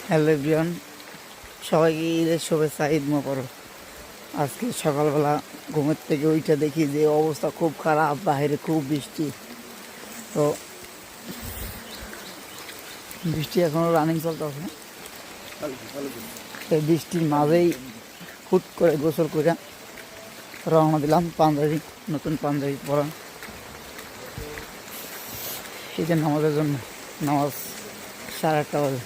Hello everyone, সবাইকে ঈদের শুভেচ্ছা, ঈদ মোবারক। আজকে সকালবেলা ঘুমের থেকে ওইটা দেখি যে অবস্থা খুব খারাপ, বাইরে খুব বৃষ্টি। তো বৃষ্টি এখনও রানিং চলতেছে। এই বৃষ্টির মাঝেই হুট করে গোসল করে রওনা দিলাম পাঞ্জাবি, নতুন পাঞ্জাবি পরা এই যে নামাজের জন্য। নামাজ 8:30 বাজে।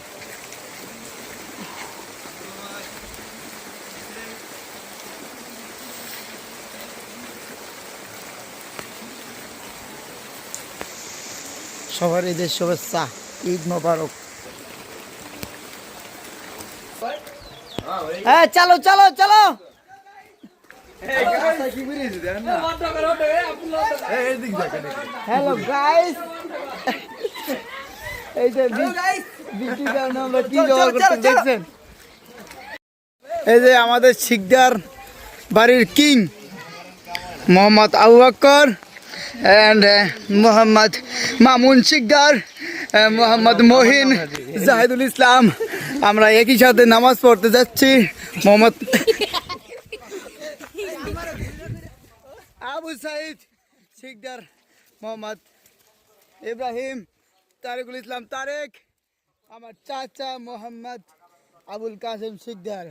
সবার ঈদের শুভেচ্ছা, ঈদ মোবারক। হ্যাঁ, চলো চলো চলো। হ্যালো গাইস, এই যে বৃষ্টির কারণে আমরা কি জোগাড় করতে দেখছেন। এই যে আমাদের শিকদার বাড়ির কিং মোহাম্মদ আবু বকর and মোহাম্মদ মামুন শিকদার, মোহাম্মদ মহিন, জাহিদুল ইসলাম, আমরা একই সাথে নামাজ পড়তে যাচ্ছি। মোহাম্মদ আবু সাইদ শিকদার, মোহাম্মদ ইব্রাহিম, তারেকুল ইসলাম তারেক, আমার চাচা মোহাম্মদ আবুল কাসেম শিকদার।